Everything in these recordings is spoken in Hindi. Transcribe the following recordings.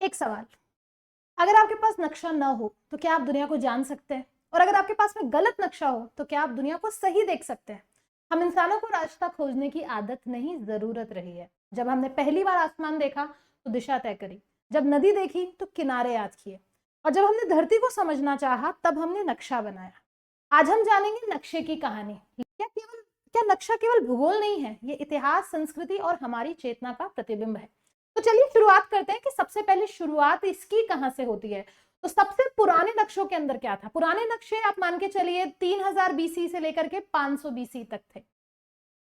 एक सवाल, अगर आपके पास नक्शा ना हो तो क्या आप दुनिया को जान सकते हैं? और अगर आपके पास में गलत नक्शा हो तो क्या आप दुनिया को सही देख सकते हैं? हम इंसानों को रास्ता खोजने की आदत नहीं, जरूरत रही है। जब हमने पहली बार आसमान देखा तो दिशा तय करी, जब नदी देखी तो किनारे याद किए, और जब हमने धरती को समझना चाहा तब हमने नक्शा बनाया। आज हम जानेंगे नक्शे की कहानी। क्या नक्शा केवल भूगोल नहीं है, ये इतिहास, संस्कृति और हमारी चेतना का प्रतिबिंब है। तो चलिए शुरुआत करते हैं कि सबसे पहले शुरुआत इसकी कहां से होती है। तो सबसे पुराने नक्शों के अंदर क्या था? पुराने नक्शे आप मान के चलिए 3000 बीसी से लेकर के 500 बीसी तक थे।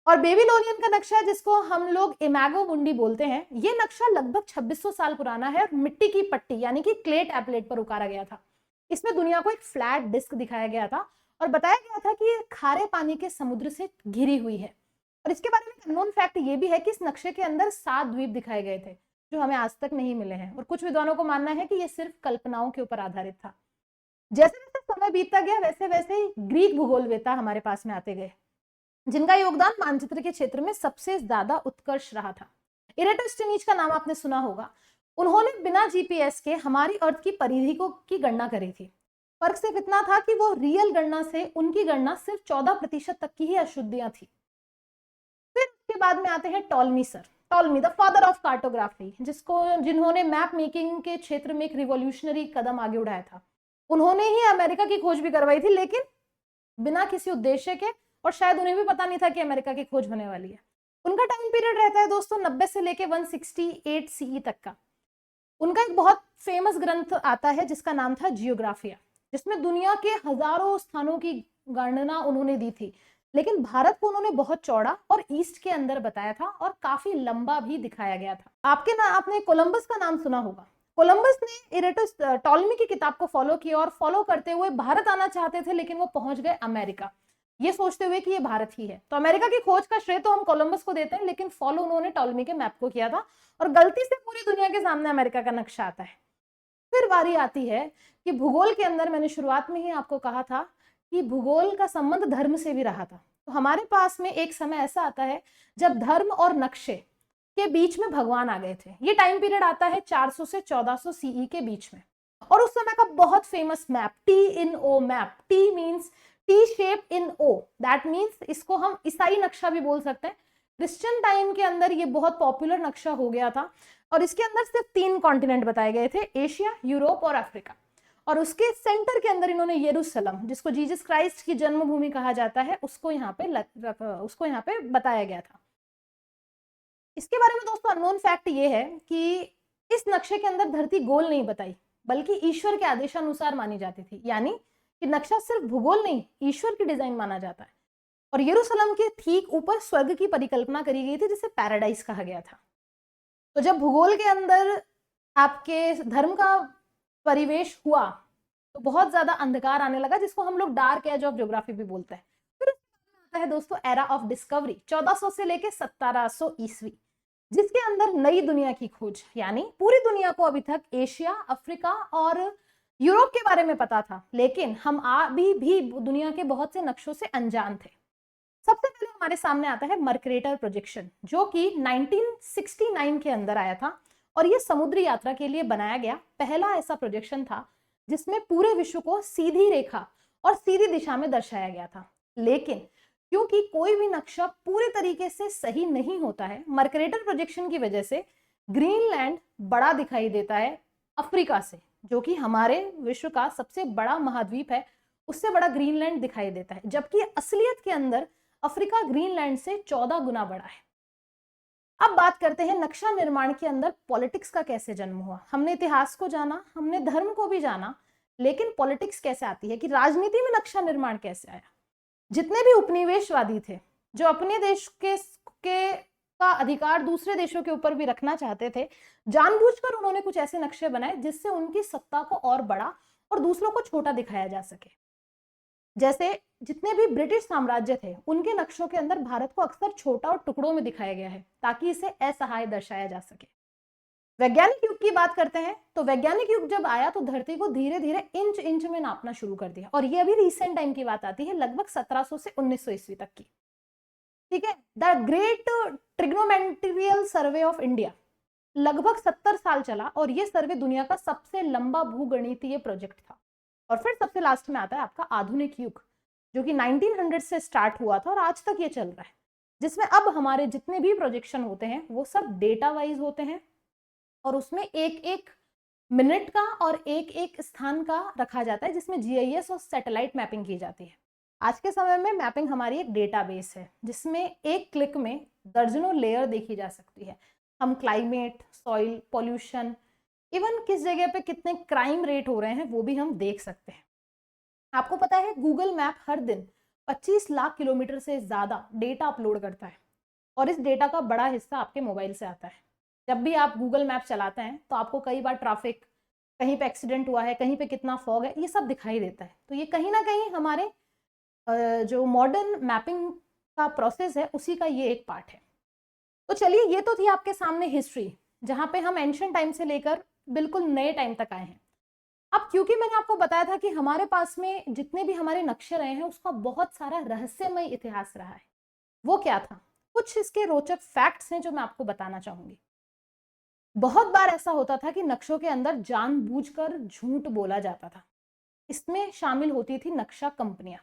और बेबीलोनियन का नक्शा, जिसको हम लोग इमेगो मुंडी बोलते हैं, ये नक्शा लगभग 2600 साल पुराना है और मिट्टी की पट्टी यानी कि क्ले टैबलेट पर उकारा गया था। इसमें दुनिया को एक फ्लैट डिस्क दिखाया गया था और बताया गया था कि ये खारे पानी के समुद्र से घिरी हुई है। और इसके बारे में एक अननोन फैक्ट ये भी है कि इस नक्शे के अंदर 7 द्वीप दिखाए गए थे जो हमें आज तक नहीं मिले हैं, और कुछ विद्वानों को मानना है कि ये सिर्फ कल्पनाओं के ऊपर आधारित था। जैसे जैसे समय बीतता गया वैसे वैसे ही ग्रीक भूगोलवेता हमारे पास में आते गए, जिनका योगदान मानचित्र के क्षेत्र में सबसे ज्यादा उत्कर्ष रहा था। इरेटोस्टेनीज का नाम आपने सुना होगा। उन्होंने बिना जीपीएस के हमारी अर्थ की परिधि की गणना करी थी। फर्क सिर्फ इतना था कि वो रियल गणना से उनकी गणना सिर्फ 14% तक की ही अशुद्धियां थी। फिर उसके बाद में आते हैं Ptolemy sir. Ptolemy the father of cartography, जिन्होंने मैप मेकिंग के क्षेत्र में एक रिवॉल्यूशनरी कदम आगे उठाया था। उन्होंने ही अमेरिका की खोज भी करवाई थी, लेकिन बिना किसी उद्देश्य के, और शायद उन्हें भी पता नहीं था कि अमेरिका की खोज होने वाली है। उनका टाइम पीरियड रहता है दोस्तों 90 से लेके 168 सीई तक का। उनका एक बहुत फेमस ग्रंथ आता है जिसका नाम था जियोग्राफिया, जिसमें दुनिया के हजारों स्थानों की गणना उन्होंने दी थी। लेकिन भारत को उन्होंने बहुत चौड़ा और ईस्ट के अंदर बताया था और काफी लंबा भी दिखाया गया था। आपने कोलंबस का नाम सुना होगा। कोलंबस ने टॉलमी की किताब को फॉलो किया और फॉलो करते हुए भारत आना चाहते थे, लेकिन वो पहुंच गए अमेरिका, ये सोचते हुए कि ये भारत ही है। तो अमेरिका की खोज का श्रेय तो हम कोलंबस को देते हैं, लेकिन फॉलो उन्होंने टॉलमी के मैप को किया था, और गलती से पूरी दुनिया के सामने अमेरिका का नक्शा आता है। फिर बारी आती है कि भूगोल के अंदर, मैंने शुरुआत में ही आपको कहा था कि भूगोल का संबंध धर्म से भी रहा था। तो हमारे पास में एक समय ऐसा आता है जब धर्म और नक्शे के बीच में भगवान आ गए थे। ये टाइम पीरियड आता है 400 से 1400 सीई के बीच में। और उस समय का बहुत famous map, T in O map, T means T shape in O, that means इसको हम ईसाई नक्शा भी बोल सकते हैं। क्रिश्चियन टाइम के अंदर ये बहुत पॉपुलर नक्शा हो गया था, और इसके अंदर सिर्फ 3 कॉन्टिनेंट बताए गए थे, एशिया, यूरोप और अफ्रीका। और उसके सेंटर के अंदर इन्होंने यरूशलेम, जिसको जीसस क्राइस्ट की जन्मभूमि कहा जाता है, उसको यहाँ पे बताया गया था। इसके बारे में दोस्तों अननोन फैक्ट ये है कि इस नक्शे के अंदर धरती गोल नहीं बताई, बल्कि ईश्वर के आदेशानुसार मानी जाती थी। यानी कि नक्शा सिर्फ भूगोल नहीं, ईश्वर की डिजाइन माना जाता है। और यरूशलेम के ठीक ऊपर स्वर्ग की परिकल्पना करी गई थी, जिसे पैराडाइज कहा गया था। तो जब भूगोल के अंदर आपके धर्म का परिवेश हुआ तो बहुत ज्यादा अंधकार आने लगा, जिसको हम लोग डार्क एज ऑफ ज्योग्राफी भी बोलते हैं। फिर आता है दोस्तों एरा ऑफ डिस्कवरी, 1400 से लेके 1700 ईस्वी, जिसके अंदर नई दुनिया की खोज, यानी पूरी दुनिया को अभी तक एशिया, अफ्रीका और यूरोप के बारे में पता था, लेकिन हम अभी भी दुनिया के बहुत से नक्शों से अनजान थे। सबसे पहले हमारे सामने आता है मर्करेटर प्रोजेक्शन, जो कि 1969 के अंदर आया था, और ये समुद्री यात्रा के लिए बनाया गया पहला ऐसा प्रोजेक्शन था जिसमें पूरे विश्व को सीधी रेखा और सीधी दिशा में दर्शाया गया था। लेकिन क्योंकि कोई भी नक्शा पूरे तरीके से सही नहीं होता है, मर्करेटर प्रोजेक्शन की वजह से ग्रीनलैंड बड़ा दिखाई देता है अफ्रीका से, जो कि हमारे विश्व का सबसे बड़ा महाद्वीप है, उससे बड़ा ग्रीनलैंड दिखाई देता है, जबकि असलियत के अंदर अफ्रीका ग्रीनलैंड से 14 गुना बड़ा है। अब बात करते हैं नक्शा निर्माण के अंदर पॉलिटिक्स का कैसे जन्म हुआ। हमने इतिहास को जाना, हमने धर्म को भी जाना, लेकिन पॉलिटिक्स कैसे आती है, कि राजनीति में नक्शा निर्माण कैसे आया। जितने भी उपनिवेशवादी थे जो अपने देश के का अधिकार दूसरे देशों के ऊपर भी रखना चाहते थे, जानबूझकर उन्होंने कुछ ऐसे नक्शे बनाए जिससे उनकी सत्ता को और बड़ा और दूसरों को छोटा दिखाया जा सके। जैसे जितने भी ब्रिटिश साम्राज्य थे, उनके नक्शों के अंदर भारत को अक्सर छोटा और टुकड़ों में दिखाया गया है ताकि इसे असहाय दर्शाया जा सके। वैज्ञानिक युग की बात करते हैं तो वैज्ञानिक युग जब आया तो धरती को धीरे धीरे इंच इंच में नापना शुरू कर दिया, और ये अभी रिसेंट टाइम की बात आती है, लगभग 1700 से 1900 ईस्वी तक की। ठीक है, the great trigonometrical survey of India, लगभग 70 साल चला और ये सर्वे दुनिया का सबसे लंबा भूगणितीय प्रोजेक्ट था। और फिर सबसे लास्ट में आता है आपका आधुनिक युग, जो कि 1900 से स्टार्ट हुआ था और आज तक ये चल रहा है, जिसमें अब हमारे जितने भी प्रोजेक्शन होते हैं वो सब डेटा वाइज होते हैं और उसमें एक एक मिनट का और एक एक स्थान का रखा जाता है, जिसमें जीआईएस और सैटेलाइट मैपिंग की जाती है। आज के समय में मैपिंग हमारी एक डेटाबेस है, जिसमें एक क्लिक में दर्जनों लेयर देखी जा सकती है। हम क्लाइमेट, सॉइल, पॉल्यूशन, इवन किस जगह पे कितने क्राइम रेट हो रहे हैं वो भी हम देख सकते हैं। आपको पता है गूगल मैप हर दिन 25 लाख किलोमीटर से ज्यादा डेटा अपलोड करता है और इस डेटा का बड़ा हिस्सा आपके मोबाइल से आता है। जब भी आप गूगल मैप चलाते हैं तो आपको कई बार ट्रैफिक, कहीं पे एक्सीडेंट हुआ है, कहीं पे कितना फॉग है, ये सब दिखाई देता है। तो ये कहीं ना कहीं हमारे जो मॉडर्न मैपिंग का प्रोसेस है उसी का ये एक पार्ट है। तो चलिए, ये तो थी आपके सामने हिस्ट्री, जहां पे हम एंशिएंट टाइम से लेकर बिल्कुल नए टाइम तक आए हैं। अब क्योंकि मैंने आपको बताया था कि हमारे पास में जितने भी हमारे नक्शे रहे हैं उसका बहुत सारा रहस्यमय इतिहास रहा है, वो क्या था, कुछ इसके रोचक फैक्ट्स हैं जो मैं आपको बताना चाहूंगी। बहुत बार ऐसा होता था कि नक्शों के अंदर जानबूझकर झूठ बोला जाता था। इसमें शामिल होती थी नक्शा कंपनियां,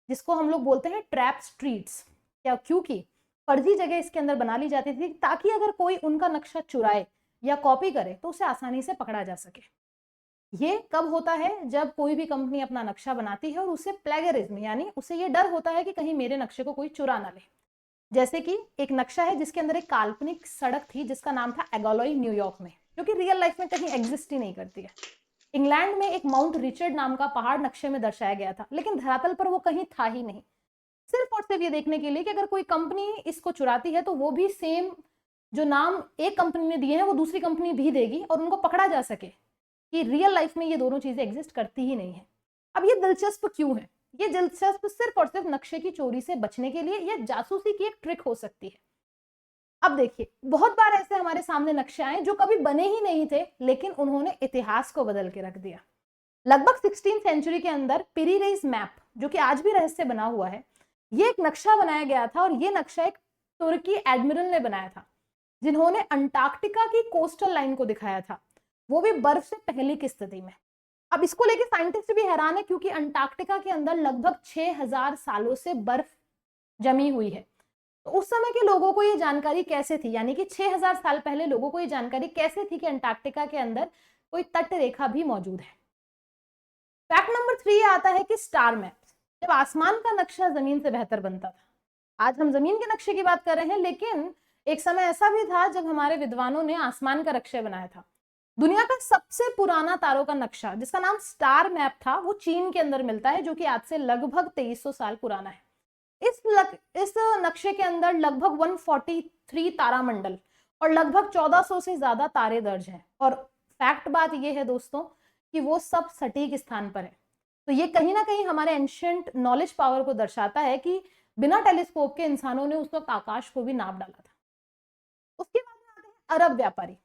जिसको हम लोग बोलते हैं ट्रैप स्ट्रीट्स। क्या? क्योंकि फर्जी जगह इसके अंदर बना ली जाती थी ताकि अगर कोई उनका नक्शा चुराए या कॉपी करे तो उसे आसानी से पकड़ा जा सके। ये कब होता है? जब कोई भी कंपनी अपना नक्शा बनाती है और उसे प्लेगरिज्म, यानी उसे ये डर होता है कि कहीं मेरे नक्शे को कोई चुरा ना ले। जैसे कि एक नक्शा है जिसके अंदर एक काल्पनिक सड़क थी जिसका नाम था एगोलॉय, न्यूयॉर्क में, जो कि रियल लाइफ में कहीं एग्जिस्ट ही नहीं करती है। इंग्लैंड में एक माउंट रिचर्ड नाम का पहाड़ नक्शे में दर्शाया गया था, लेकिन धरातल पर वो कहीं था ही नहीं। सिर्फ और सिर्फ ये देखने के लिए कि अगर कोई कंपनी इसको चुराती है तो वो भी सेम जो नाम एक कंपनी ने दिए हैं वो दूसरी कंपनी भी देगी और उनको पकड़ा जा सके कि रियल लाइफ में ये दोनों चीजें एग्जिस्ट करती ही नहीं है। अब ये दिलचस्प क्यों है? ये दिलचस्प सिर्फ और सिर्फ नक्शे की चोरी से बचने के लिए या जासूसी की एक ट्रिक हो सकती है। अब देखिए, बहुत बार ऐसे हमारे सामने नक्शे आए जो कभी बने ही नहीं थे, लेकिन उन्होंने इतिहास को बदल के रख दिया। लगभग 16th सेंचुरी के अंदर पिरीरेस मैप, जो कि आज भी रहस्य बना हुआ है, ये एक नक्शा बनाया गया था और ये नक्शा एक तुर्की एडमिरल ने बनाया था, जिन्होंने अंटार्कटिका की कोस्टल लाइन को दिखाया था, वो भी बर्फ से पहले की स्थिति में। अब इसको लेके साइंटिस्ट भी हैरान है क्योंकि अंटार्कटिका के अंदर लगभग 6000 सालों से बर्फ जमी हुई है। तो उस समय के लोगों को ये जानकारी कैसे थी, यानी कि 6000 साल पहले लोगों को ये जानकारी कैसे थी कि अंटार्कटिका के अंदर कोई तट रेखा भी मौजूद है। फैक्ट नंबर 3 आता है कि स्टार मैप्स, जब आसमान का नक्शा जमीन से बेहतर बनता था। आज हम जमीन के नक्शे की बात कर रहे हैं, लेकिन एक समय ऐसा भी था जब हमारे विद्वानों ने आसमान का नक्शा बनाया था। दुनिया का सबसे पुराना तारों का नक्शा, जिसका नाम स्टार मैप था, वो चीन के अंदर मिलता है, जो कि आज से लगभग 2300 साल पुराना है। इस नक्शे के अंदर लगभग 143 तारामंडल और लगभग 1400 से ज्यादा तारे दर्ज हैं। और फैक्ट बात यह है दोस्तों कि वो सब सटीक स्थान पर है। तो ये कहीं ना कहीं हमारे एंशिएंट नॉलेज पावर को दर्शाता है कि बिना टेलीस्कोप के इंसानों ने उस वक्त आकाश को भी नाप डाला था। उसके बाद में आते हैं अरब व्यापारी।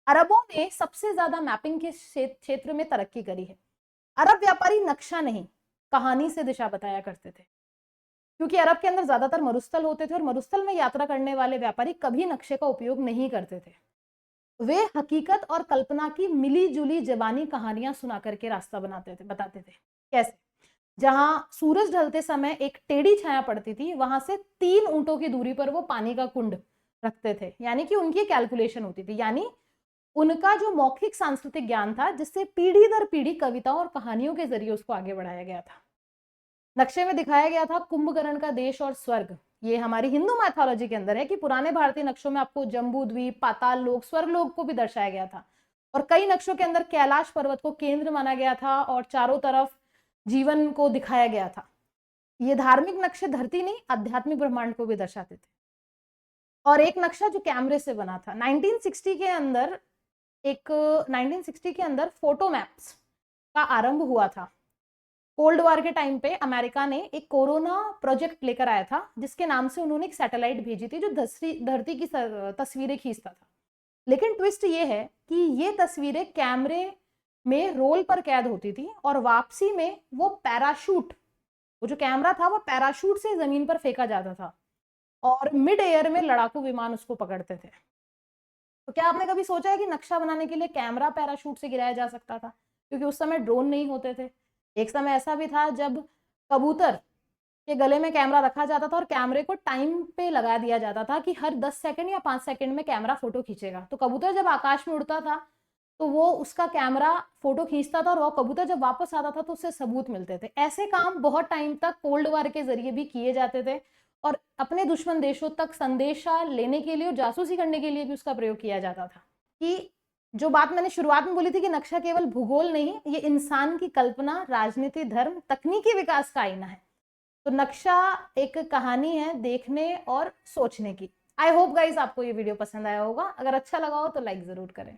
अरबों ने सबसे ज्यादा मैपिंग के क्षेत्र में तरक्की करी है। अरब व्यापारी नक्शा नहीं, कहानी से दिशा बताया करते थे, क्योंकि अरब के अंदर ज्यादातर मरुस्थल होते थे और मरुस्थल में यात्रा करने वाले व्यापारी कभी नक्शे का उपयोग नहीं करते थे। वे हकीकत और कल्पना की मिली जुली जबानी कहानियां सुना करके रास्ता बताते थे। कैसे? जहां सूरज ढलते समय एक टेढ़ी छाया पड़ती थी, वहां से 3 ऊंटों की दूरी पर वो पानी का कुंड रखते थे, यानी कि उनकी कैलकुलेशन होती थी। यानी उनका जो मौखिक सांस्कृतिक ज्ञान था, जिससे पीढ़ी दर पीढ़ी कविताओं और कहानियों के जरिए उसको आगे बढ़ाया गया था। नक्शे में दिखाया गया था कुंभकर्ण का देश और स्वर्ग। ये हमारी हिंदू मैथोलॉजी के अंदर है कि पुराने भारतीय नक्शों में आपको जम्बू द्वीप, पाताल लोक, स्वर्ग लोक को भी दर्शाया गया था। और कई नक्शों के अंदर कैलाश पर्वत को केंद्र माना गया था और चारों तरफ जीवन को दिखाया गया था। ये धार्मिक नक्शे धरती नहीं, आध्यात्मिक ब्रह्मांड को भी दर्शाते थे। और एक नक्शा जो कैमरे से बना था 1960 के अंदर फोटो मैप्स का आरंभ हुआ था। कोल्ड वॉर के टाइम पे अमेरिका ने एक कोरोना प्रोजेक्ट लेकर आया था, जिसके नाम से उन्होंने एक सैटेलाइट भेजी थी जो धरती की तस्वीरें खींचता था। लेकिन ट्विस्ट ये है कि ये तस्वीरें कैमरे में रोल पर कैद होती थी और वापसी में वो पैराशूट, वो जो कैमरा था वो पैराशूट से जमीन पर फेंका जाता था और मिड एयर में लड़ाकू विमान उसको पकड़ते थे। तो क्या आपने कभी सोचा है कि नक्शा बनाने के लिए कैमरा पैराशूट से गिराया जा सकता था? क्योंकि उस समय ड्रोन नहीं होते थे। एक समय ऐसा भी था जब कबूतर के गले में कैमरा रखा जाता था और कैमरे को टाइम पे लगा दिया जाता था कि हर 10 सेकंड या 5 सेकंड में कैमरा फोटो खींचेगा। तो कबूतर जब आकाश में उड़ता था तो वो उसका कैमरा फोटो खींचता था और वो कबूतर जब वापस आता था तो उससे सबूत मिलते थे। ऐसे काम बहुत टाइम तक कोल्ड वॉर के जरिए भी किए जाते थे और अपने दुश्मन देशों तक संदेशा लेने के लिए और जासूसी करने के लिए भी उसका प्रयोग किया जाता था। कि जो बात मैंने शुरुआत में बोली थी कि नक्शा केवल भूगोल नहीं, ये इंसान की कल्पना, राजनीति, धर्म, तकनीकी विकास का आईना है। तो नक्शा एक कहानी है देखने और सोचने की। आई होप गाइस आपको ये वीडियो पसंद आया होगा। अगर अच्छा लगा हो तो लाइक जरूर करें।